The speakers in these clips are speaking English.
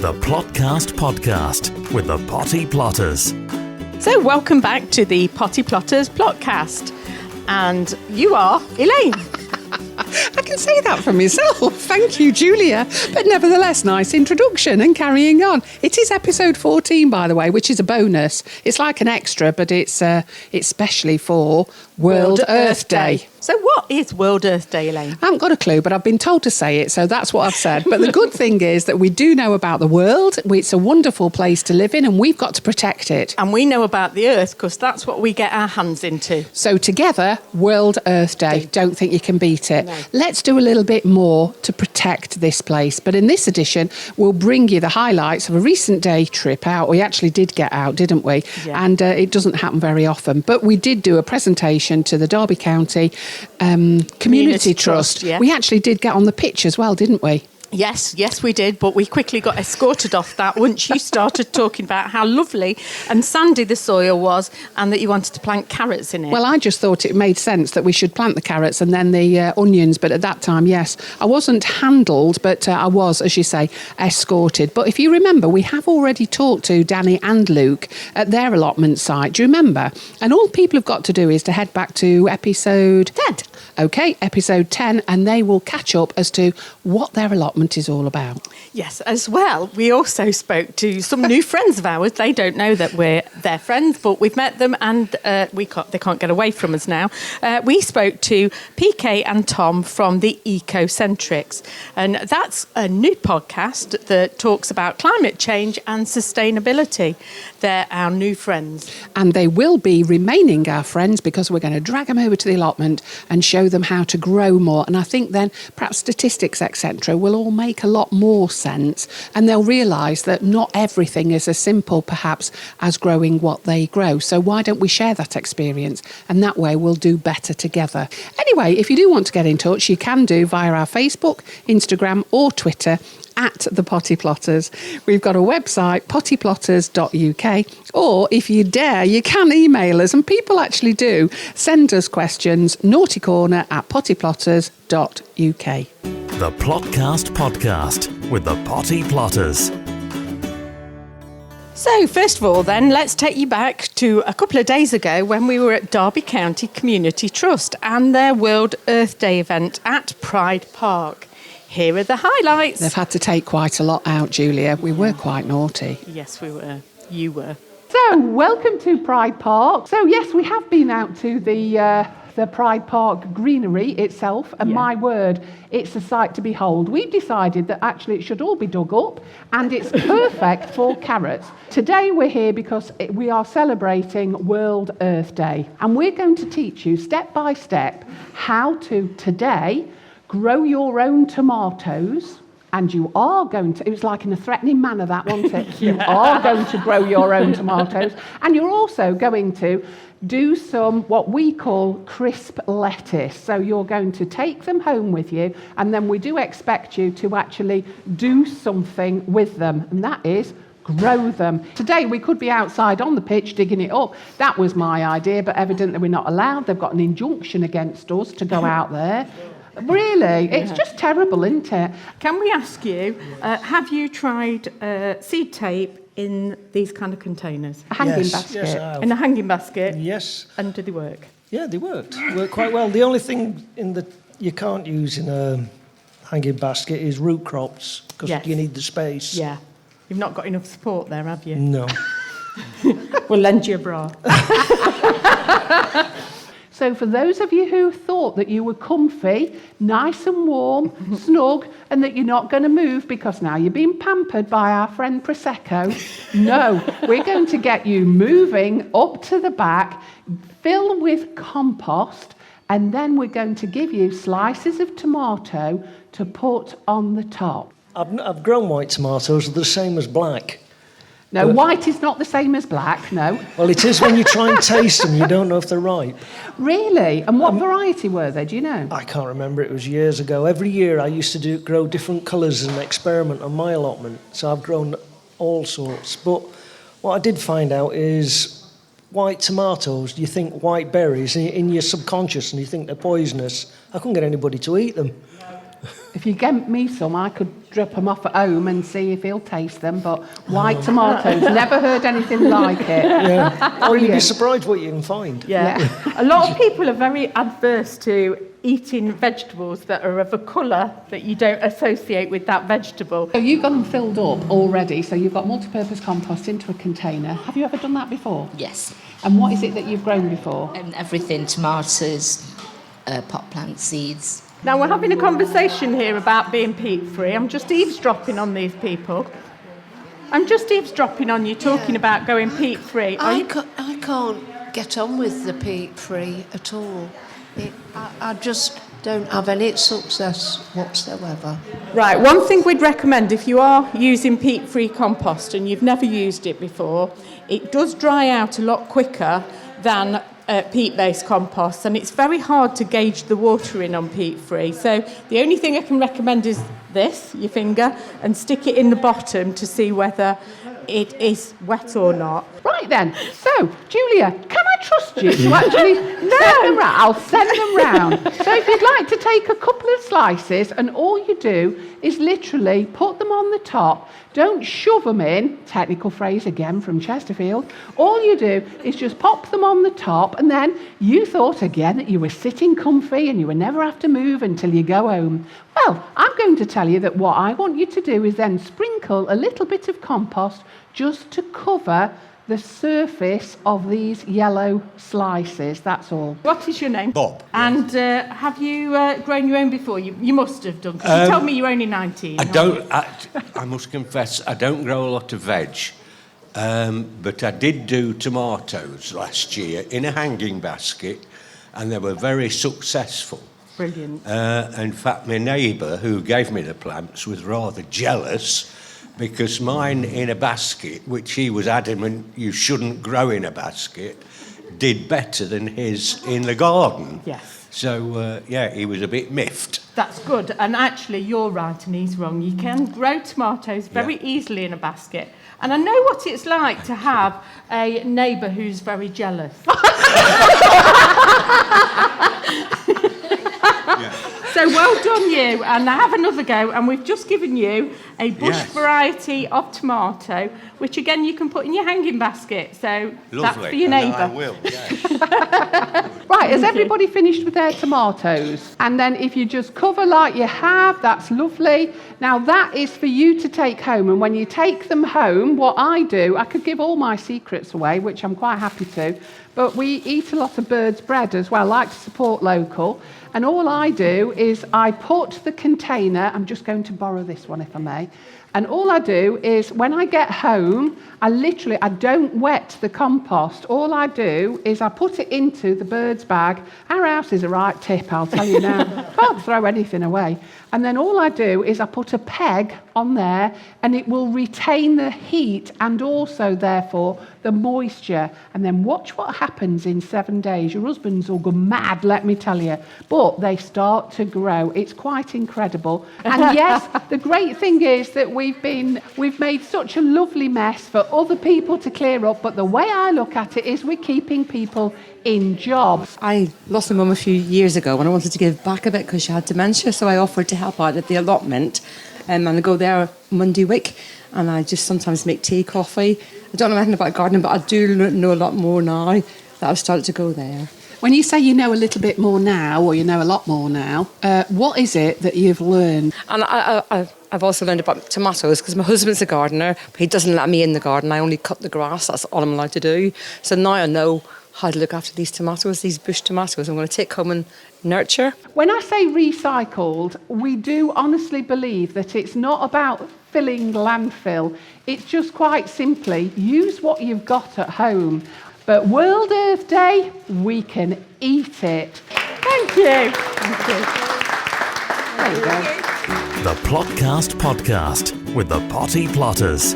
The Plotcast podcast with the Potty Plotters. So welcome back to the Potty Plotters Plotcast. And you are Elaine. I can say that for myself. Thank you, Julia. But nevertheless, nice introduction and carrying on. It is episode 14, by the way, which is a bonus. It's like an extra, but it's specially for World Earth Day. So what is World Earth Day, Elaine? I haven't got a clue, but I've been told to say it, so that's what I've said. But the good thing is that we do know about the world. It's a wonderful place to live in, and we've got to protect it. And we know about the Earth because that's what we get our hands into. So together, World Earth Day. Don't think you can beat it. No. Let's do a little bit more to protect this place. But in this edition, we'll bring you the highlights of a recent day trip out. We actually did get out, didn't we? Yeah. And it doesn't happen very often. But we did do a presentation to the Derby County Community Trust. Yeah. We actually did get on the pitch as well, didn't we? Yes, we did, but we quickly got escorted off that once you started talking about how lovely and sandy the soil was and that you wanted to plant carrots in it. Well, I just thought it made sense that we should plant the carrots and then the onions, but at that time, yes, I wasn't handled, but I was, as you say, escorted. But if you remember, we have already talked to Danny and Luke at their allotment site. Do you remember? And all people have got to do is to head back to episode 10. OK, episode 10, and they will catch up as to what their allotment is all about. Yes, as well, we also spoke to some new friends of ours. They don't know that we're their friends, but we've met them and they can't get away from us now. We spoke to PK and Tom from the Ecocentrics, and that's a new podcast that talks about climate change and sustainability. They're our new friends. And they will be remaining our friends because we're going to drag them over to the allotment and show them how to grow more. And I think then perhaps statistics, etc., will all make a lot more sense, and they'll realise that not everything is as simple perhaps as growing what they grow. So why don't we share that experience, and that way we'll do better together. Anyway, if you do want to get in touch, you can do via our Facebook, Instagram or Twitter at the Potty Plotters. We've got a website, pottyplotters.uk, or if you dare, you can email us, and people actually do send us questions, naughtycorner at pottyplotters.uk. The Plotcast podcast with the Potty Plotters. So, first of all, then, let's take you back to a couple of days ago when we were at Derby County Community Trust and their World Earth Day event at Pride Park. Here are the highlights. They've had to take quite a lot out, Julia. We were quite naughty. Yes, we were. You were. So, welcome to Pride Park. So, yes, we have been out to the Pride Park greenery itself, and my word, it's a sight to behold. We've decided that actually it should all be dug up, and it's perfect for carrots. Today we're here because we are celebrating World Earth Day, and we're going to teach you step by step how to today grow your own tomatoes. And you are going to, it was like in a threatening manner, that, wasn't it? You are going to grow your own tomatoes. And you're also going to do some what we call crisp lettuce. So you're going to take them home with you, and then we do expect you to actually do something with them, and that is grow them. Today we could be outside on the pitch digging it up. That was my idea, but evidently we're not allowed. They've got an injunction against us to go out there. Really? It's just terrible, isn't it? Can we ask you, have you tried seed tape in these kind of containers? A hanging basket? Yes, I have. In a hanging basket? Yes. And do they work? Yeah, they worked quite well. The only thing you can't use in a hanging basket is root crops, because you need the space. Yeah. You've not got enough support there, have you? No. We'll lend you a bra. So for those of you who thought that you were comfy, nice and warm, snug, and that you're not going to move because now you're being pampered by our friend Prosecco, no, we're going to get you moving up to the back, fill with compost, and then we're going to give you slices of tomato to put on the top. I've grown white tomatoes, they're the same as black. No, white is not the same as black, no. Well, it is when you try and taste them, you don't know if they're ripe. Really? And what variety were they, do you know? I can't remember, it was years ago. Every year I used to grow different colours as an experiment on my allotment, so I've grown all sorts. But what I did find out is white tomatoes, you think white berries in your subconscious and you think they're poisonous. I couldn't get anybody to eat them. If you get me some, I could drop them off at home and see if he'll taste them. But white tomatoes, never heard anything like it. Yeah. Oh, you'd be surprised what you can find. Yeah. A lot of people are very adverse to eating vegetables that are of a colour that you don't associate with that vegetable. So you've got them filled up already, so you've got multi-purpose compost into a container. Have you ever done that before? Yes. And what is it that you've grown before? Everything, tomatoes, pot plant seeds. Now, we're having a conversation here about being peat-free. I'm just eavesdropping on these people. I'm just eavesdropping on you talking about going peat-free. I can't get on with the peat-free at all. I just don't have any success whatsoever. Right, one thing we'd recommend if you are using peat-free compost and you've never used it before, it does dry out a lot quicker than peat-based compost, and it's very hard to gauge the water in on peat-free. So the only thing I can recommend is this, your finger, and stick it in the bottom to see whether it is wet or not. Right then, so Julia, can I trust you to actually send them round? I'll send them round. So if you'd like to take a couple of slices, and all you do is literally put them on the top. Don't shove them in, technical phrase again from Chesterfield. All you do is just pop them on the top, and then you thought again that you were sitting comfy and you would never have to move until you go home. Well, I'm going to tell you that what I want you to do is then sprinkle a little bit of compost just to cover the surface of these yellow slices, that's all. What is your name? Bob. And have you grown your own before? You must have done, because you told me you're only 19. I must confess, I don't grow a lot of veg, but I did do tomatoes last year in a hanging basket, and they were very successful. Brilliant. In fact, my neighbour, who gave me the plants, was rather jealous because mine in a basket, which he was adamant you shouldn't grow in a basket, did better than his in the garden. Yes. So, he was a bit miffed. That's good. And actually, you're right and he's wrong. You can grow tomatoes very easily in a basket. And I know what it's like to have a neighbour who's very jealous. So well done you, and have another go. And we've just given you a bush variety of tomato, which again you can put in your hanging basket. So lovely. That's for your neighbour. I will, yes. Right, has everybody finished with their tomatoes? And then if you just cover like you have, that's lovely. Now that is for you to take home, and when you take them home, what I do, I could give all my secrets away, which I'm quite happy to, but we eat a lot of Bird's bread as well. I like to support local. And all I do is I put the container, I'm just going to borrow this one if I may, and all I do is when I get home, I don't wet the compost. All I do is I put it into the Bird's bag. Our house is a right tip, I'll tell you now. Can't throw anything away. And then all I do is I put a peg on there, and it will retain the heat and also, therefore, the moisture. And then watch what happens in 7 days. Your husbands will go mad, let me tell you. But they start to grow. It's quite incredible. And yes, the great thing is that we've made such a lovely mess for other people to clear up. But the way I look at it is we're keeping people in jobs. I lost my mum a few years ago and I wanted to give back a bit because she had dementia, so I offered to help out at the allotment, and I go there Monday week, and I just sometimes make tea, coffee. I don't know anything about gardening, but I do know a lot more now that I've started to go there. When you say you know a little bit more now, or you know a lot more now, what is it that you've learned? And I've also learned about tomatoes because my husband's a gardener, but he doesn't let me in the garden. I only cut the grass, that's all I'm allowed to do. So now I know how to look after these tomatoes, these bush tomatoes. I'm going to take home and nurture. When I say recycled, we do honestly believe that it's not about filling landfill. It's just quite simply use what you've got at home. But World Earth Day, we can eat it. Thank you. Thank you. There you go. The Plotcast Podcast with the Potty Plotters.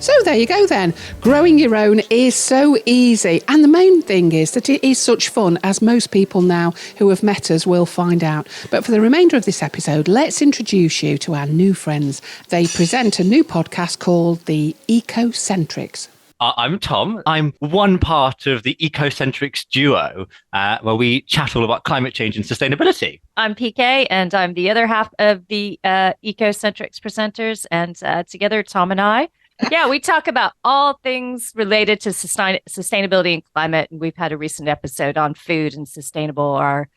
So there you go then. Growing your own is so easy. And the main thing is that it is such fun, as most people now who have met us will find out. But for the remainder of this episode, let's introduce you to our new friends. They present a new podcast called The Ecocentrics. I'm Tom. I'm one part of the Ecocentrics duo, where we chat all about climate change and sustainability. I'm PK, and I'm the other half of the Ecocentrics presenters. And together, Tom and I, we talk about all things related to sustainability and climate. And we've had a recent episode on food and sustainable our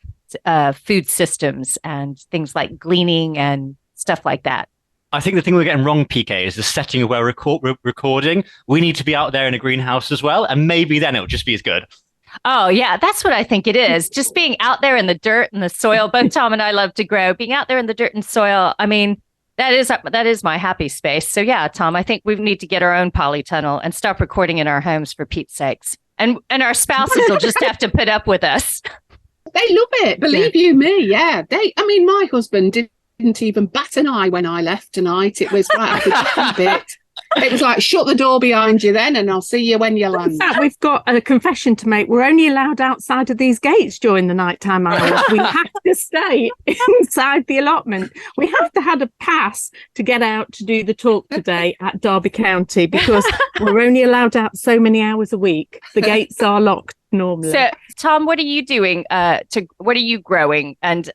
food systems and things like gleaning and stuff like that. I think the thing we're getting wrong, PK, is the setting of where we're recording. We need to be out there in a greenhouse as well, and maybe then it'll just be as good. Oh, yeah, that's what I think it is. Just being out there in the dirt and the soil. Both Tom and I love to grow. Being out there in the dirt and soil, I mean, that is my happy space. So yeah, Tom, I think we need to get our own polytunnel and stop recording in our homes for Pete's sakes. And our spouses will just have to put up with us. They love it, believe you me. Yeah, my husband didn't even bat an eye when I left tonight. It was right a bit. It was like, shut the door behind you then, and I'll see you when you land. In fact, we've got a confession to make. We're only allowed outside of these gates during the nighttime hours. We have to stay inside the allotment. We have to have a pass to get out to do the talk today at Derby County, because we're only allowed out so many hours a week. The gates are locked normally. So, Tom, what are you doing? What are you growing? And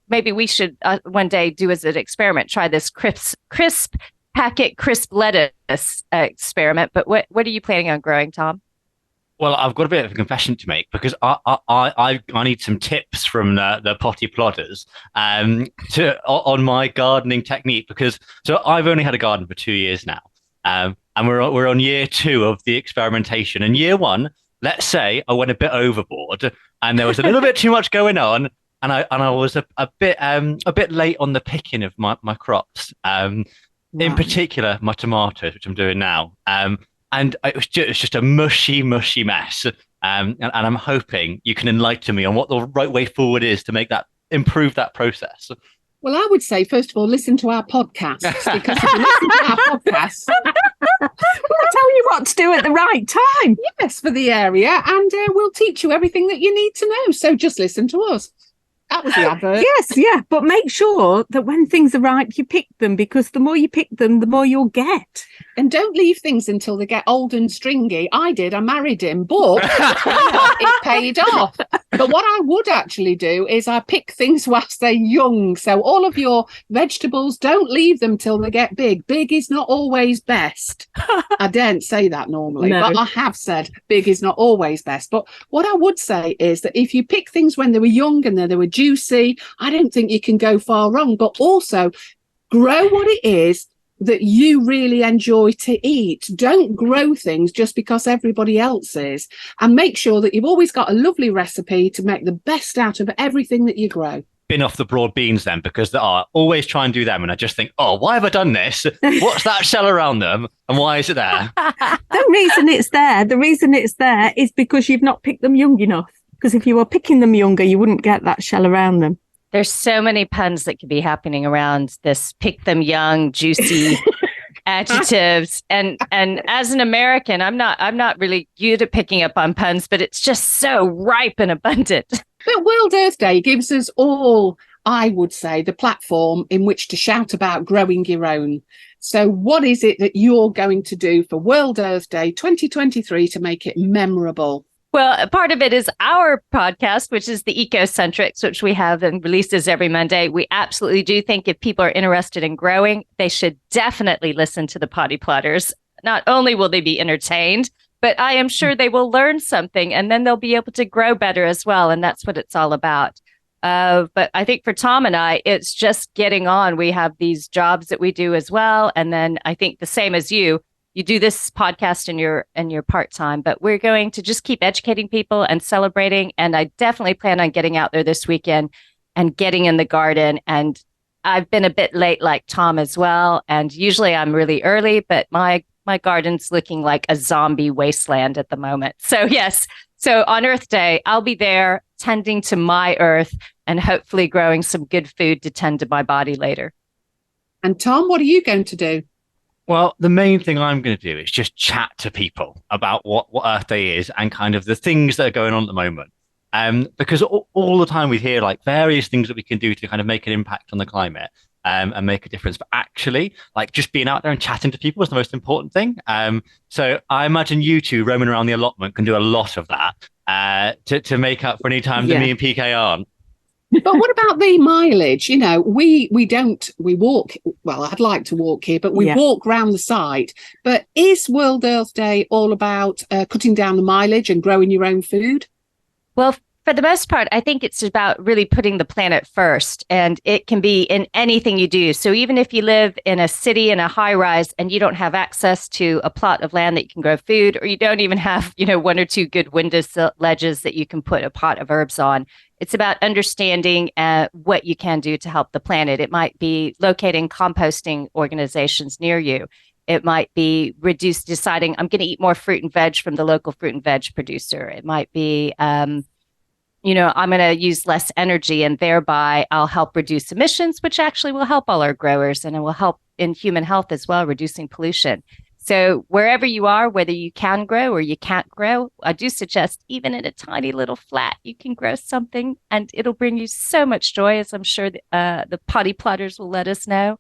maybe we should one day do as an experiment, try this crisp packet crisp lettuce experiment. But what are you planning on growing, Tom? Well, I've got a bit of a confession to make, because I need some tips from the potty plotters on my gardening technique. Because I've only had a garden for 2 years now, and we're on year 2 of the experimentation. And year 1, let's say I went a bit overboard, and there was a little bit too much going on, and I was a bit late on the picking of my crops. In particular, my tomatoes, which I'm doing now. And it was just a mushy mess. And I'm hoping you can enlighten me on what the right way forward is to improve that process. Well, I would say, first of all, listen to our podcasts, because if you listen to our podcasts, we'll tell you what to do at the right time. Yes, for the area, and we'll teach you everything that you need to know. So just listen to us. That was the advert. Yes, yeah, but make sure that when things are ripe, you pick them, because the more you pick them, the more you'll get. And don't leave things until they get old and stringy. I did. I married him, but it paid off. But what I would actually do is I pick things whilst they're young. So all of your vegetables, don't leave them till they get big. Big is not always best. I daren't say that normally, but I have said big is not always best. But what I would say is that if you pick things when they were young and they were juicy, I don't think you can go far wrong. But also grow what it is that you really enjoy to eat. Don't grow things just because everybody else is, and make sure that you've always got a lovely recipe to make the best out of everything that you grow. Bin off the broad beans then, because I always try and do them, and I just think, oh, why have I done this? What's that shell around them, and why is it there? The reason it's there is because you've not picked them young enough. Because if you were picking them younger, you wouldn't get that shell around them. There's so many puns that could be happening around this pick them young, juicy adjectives. And as an American, I'm not really good at picking up on puns, but it's just so ripe and abundant. But World Earth Day gives us all, I would say, the platform in which to shout about growing your own. So what is it that you're going to do for World Earth Day 2023 to make it memorable? Well, part of it is our podcast, which is the Ecocentrics, which we have and releases every Monday. We absolutely do think if people are interested in growing, they should definitely listen to the Potty Plotters. Not only will they be entertained, but I am sure they will learn something, and then they'll be able to grow better as well. And that's what it's all about. But I think for Tom and I, it's just getting on. We have these jobs that we do as well. And then I think the same as you do this podcast in your part-time, but we're going to just keep educating people and celebrating. And I definitely plan on getting out there this weekend and getting in the garden. And I've been a bit late like Tom as well. And usually I'm really early, but my garden's looking like a zombie wasteland at the moment. So yes. So on Earth Day, I'll be there tending to my earth and hopefully growing some good food to tend to my body later. And Tom, what are you going to do? Well, the main thing I'm going to do is just chat to people about what Earth Day is and kind of the things that are going on at the moment. Because all the time we hear like various things that we can do to kind of make an impact on the climate. and make a difference. But actually, like just being out there and chatting to people is the most important thing. So I imagine you two roaming around the allotment can do a lot of that to make up for any time that me and PK aren't. But what about the mileage? You know, we walk, well, I'd like to walk here, but we walk round the site. But is World Earth Day all about cutting down the mileage and growing your own food? Well, for the most part, I think it's about really putting the planet first, and it can be in anything you do. So even if you live in a city in a high rise and you don't have access to a plot of land that you can grow food, or you don't even have, one or two good window ledges that you can put a pot of herbs on, it's about understanding what you can do to help the planet. It might be locating composting organizations near you. It might be deciding I'm going to eat more fruit and veg from the local fruit and veg producer. It might be, I'm going to use less energy and thereby I'll help reduce emissions, which actually will help all our growers and it will help in human health as well, reducing pollution. So wherever you are, whether you can grow or you can't grow, I do suggest even in a tiny little flat, you can grow something and it'll bring you so much joy, as I'm sure the potty plotters will let us know.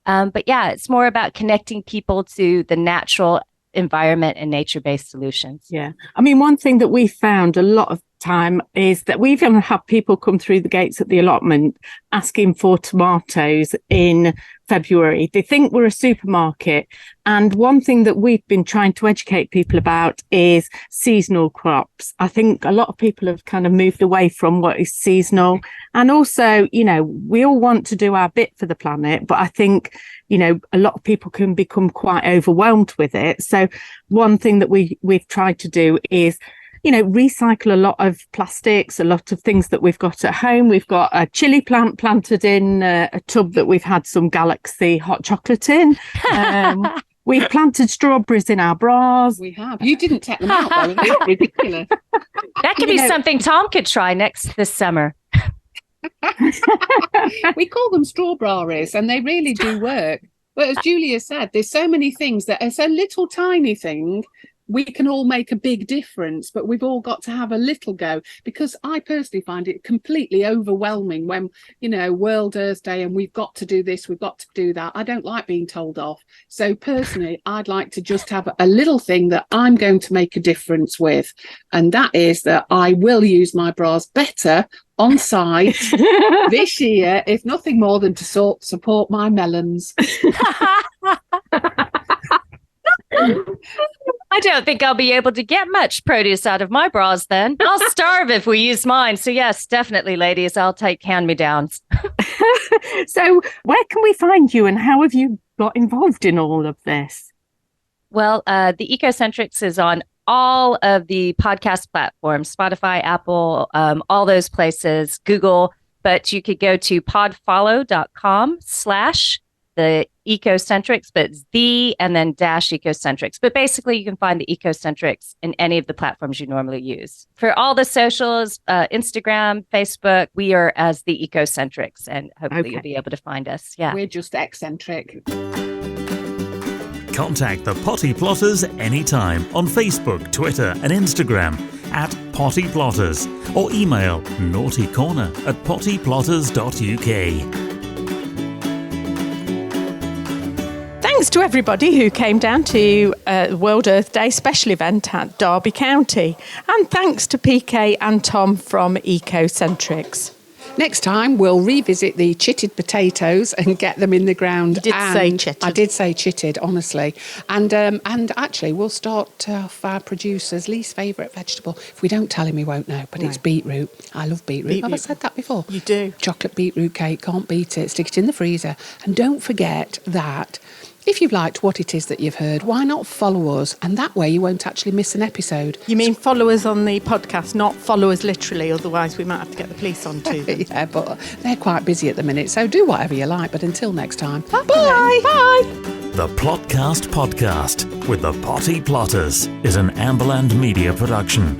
But yeah, it's more about connecting people to the natural environment and nature-based solutions. Yeah. I mean, one thing that we found a lot of time is that we've even had people come through the gates at the allotment asking for tomatoes in February. They think we're a supermarket. And one thing that we've been trying to educate people about is seasonal crops. I think a lot of people have kind of moved away from what is seasonal. And also, we all want to do our bit for the planet, but I think, a lot of people can become quite overwhelmed with it. So one thing that we've tried to do is recycle a lot of plastics, a lot of things that we've got at home. We've got a chili plant planted in a tub that we've had some Galaxy hot chocolate in. We've planted strawberries in our bras. We have. You didn't take them out, though. It's ridiculous. That could be something Tom could try this summer. We call them strawberries and they really do work. But as Julia said, there's so many things that it's a little tiny thing. We can all make a big difference, but we've all got to have a little go, because I personally find it completely overwhelming when, World Earth Day and we've got to do this, we've got to do that. I don't like being told off. So personally, I'd like to just have a little thing that I'm going to make a difference with. And that is that I will use my bras better on site this year, if nothing more than to support my melons. I don't think I'll be able to get much produce out of my bras then. I'll starve if we use mine. So yes, definitely, ladies, I'll take hand-me-downs. So where can we find you and how have you got involved in all of this? Well, the Ecocentrics is on all of the podcast platforms, Spotify, Apple, all those places, Google, but you could go to podfollow.com/the Ecocentrics, but it's the and then -Ecocentrics. But basically, you can find the Ecocentrics in any of the platforms you normally use. For all the socials, Instagram, Facebook, we are as the Ecocentrics, and hopefully you'll be able to find us. Yeah, we're just eccentric. Contact the Potty Plotters anytime on Facebook, Twitter, and Instagram @PottyPlotters, or email naughtycorner@pottyplotters.uk. Thanks to everybody who came down to World Earth Day special event at Derby County. And thanks to PK and Tom from Ecocentrics. Next time, we'll revisit the chitted potatoes and get them in the ground. You did say chitted. I did say chitted, honestly. And actually, we'll start off our producer's least favourite vegetable. If we don't tell him, he won't know, but it's beetroot. I love beetroot. Have I said that before? You do. Chocolate beetroot cake, can't beat it. Stick it in the freezer. And don't forget that if you've liked what it is that you've heard, why not follow us? And that way you won't actually miss an episode. You mean follow us on the podcast, not follow us literally, otherwise we might have to get the police on too. Yeah, but they're quite busy at the minute, so do whatever you like. But until next time, bye. Bye. The Plotcast Podcast with the Potty Plotters is an Amberland Media production.